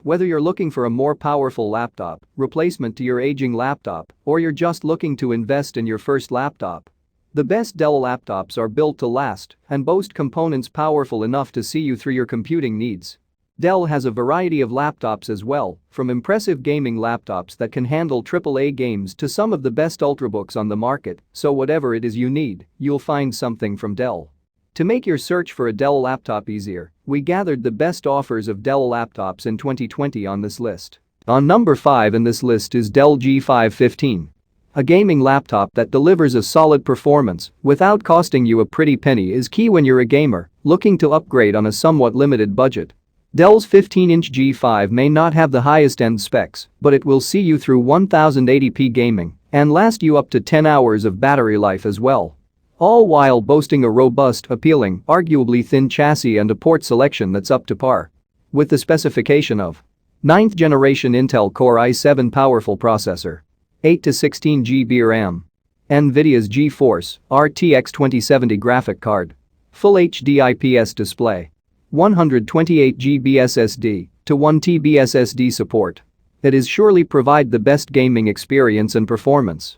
Whether you're looking for a more powerful laptop, replacement to your aging laptop, or you're just looking to invest in your first laptop, the best Dell laptops are built to last and boast components powerful enough to see you through your computing needs. Dell has a variety of laptops as well, from impressive gaming laptops that can handle AAA games to some of the best ultrabooks on the market, so whatever it is you need, you'll find something from Dell. To make your search for a Dell laptop easier, we gathered the best offers of Dell laptops in 2020 on this list. On number 5 in this list is Dell G5 15. A gaming laptop that delivers a solid performance without costing you a pretty penny is key when you're a gamer looking to upgrade on a somewhat limited budget. Dell's 15-inch G5 may not have the highest-end specs, but it will see you through 1080p gaming and last you up to 10 hours of battery life as well. All while boasting a robust, appealing, arguably thin chassis and a port selection that's up to par. With the specification of 9th generation Intel Core i7 powerful processor, 8 to 16 GB RAM, NVIDIA's GeForce RTX 2070 graphic card, Full HD IPS display, 128 GB SSD to 1 TB SSD support. It is surely provide the best gaming experience and performance.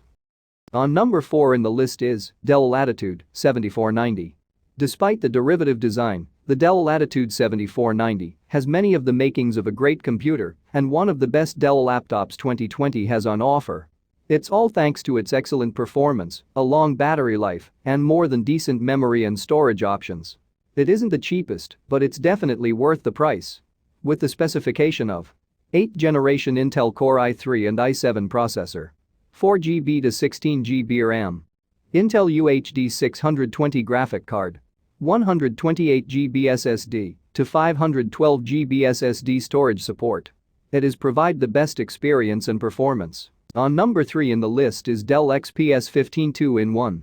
On number 4 in the list is Dell Latitude 7490. Despite the derivative design, the Dell Latitude 7490 has many of the makings of a great computer and one of the best Dell laptops 2020 has on offer. It's all thanks to its excellent performance, a long battery life, and more than decent memory and storage options. It isn't the cheapest, but it's definitely worth the price. With the specification of 8th generation Intel Core i3 and i7 processor, 4 GB to 16 GB RAM, Intel UHD 620 graphic card, 128 GB SSD to 512 GB SSD storage support. It is provide the best experience and performance. On number 3 in the list is Dell XPS 15 2-in-1.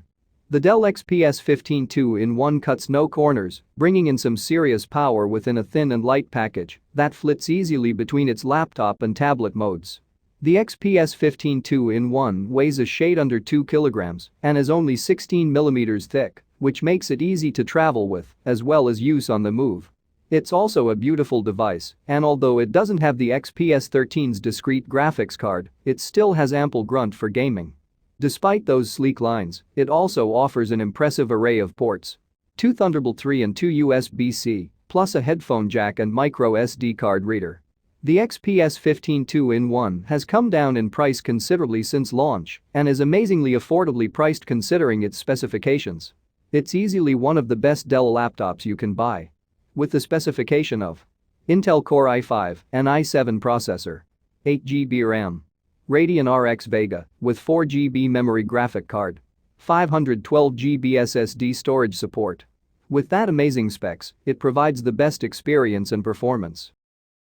The Dell XPS 15 2-in-1 cuts no corners, bringing in some serious power within a thin and light package that flits easily between its laptop and tablet modes. The XPS 15 2-in-1 weighs a shade under 2 kilograms and is only 16 millimeters thick, which makes it easy to travel with as well as use on the move. It's also a beautiful device, and although it doesn't have the XPS 13's discrete graphics card, it still has ample grunt for gaming. Despite those sleek lines, it also offers an impressive array of ports. 2 Thunderbolt 3 and 2 USB-C, plus a headphone jack and micro SD card reader. The XPS 15 2-in-1 has come down in price considerably since launch and is amazingly affordably priced considering its specifications. It's easily one of the best Dell laptops you can buy. With the specification of Intel Core i5 and i7 processor, 8 GB RAM, Radeon RX Vega with 4 GB memory graphic card, 512 GB SSD storage support. With that amazing specs, it provides the best experience and performance.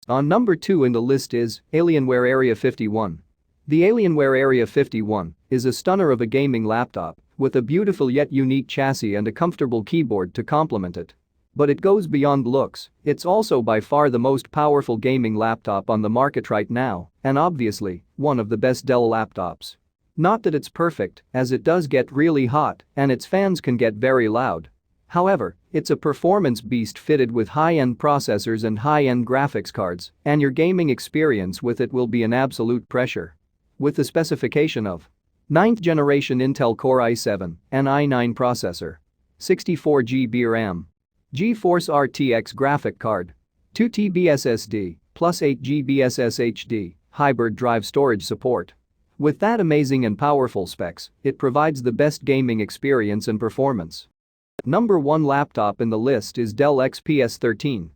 On number 2 in the list is Alienware Area 51. The Alienware Area 51 is a stunner of a gaming laptop with a beautiful yet unique chassis and a comfortable keyboard to complement it. But it goes beyond looks, it's also by far the most powerful gaming laptop on the market right now, and obviously, one of the best Dell laptops. Not that it's perfect, as it does get really hot and its fans can get very loud. However, it's a performance beast fitted with high-end processors and high-end graphics cards, and your gaming experience with it will be an absolute pressure. With the specification of 9th generation Intel Core i7 and i9 processor, 64 GB RAM, GeForce RTX graphic card, 2 TB SSD, plus 8 GB SSHD, hybrid drive storage support. With that amazing and powerful specs, it provides the best gaming experience and performance. Number 1 laptop in the list is Dell XPS 13.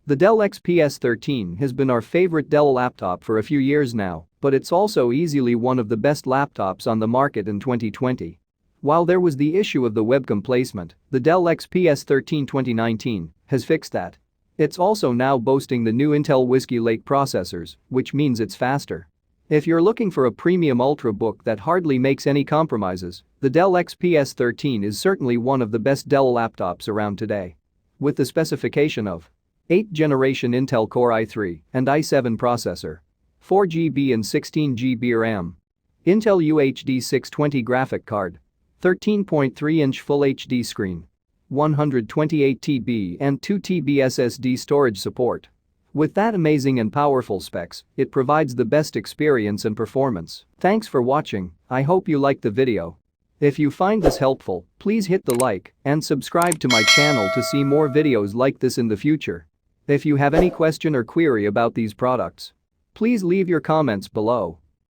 The Dell XPS 13 has been our favorite Dell laptop for a few years now, but it's also easily one of the best laptops on the market in 2020. While there was the issue of the webcam placement, the Dell XPS 13 2019 has fixed that. It's also now boasting the new Intel Whiskey Lake processors, which means it's faster. If you're looking for a premium ultrabook that hardly makes any compromises, the Dell XPS 13 is certainly one of the best Dell laptops around today. With the specification of 8th generation Intel Core i3 and i7 processor, 4 GB and 16 GB RAM, Intel UHD 620 graphic card, 13.3-inch Full HD screen, 128 TB and 2 TB SSD storage support. With that amazing and powerful specs, it provides the best experience and performance. Thanks for watching, I hope you liked the video. If you find this helpful, please hit the like and subscribe to my channel to see more videos like this in the future. If you have any question or query about these products, please leave your comments below.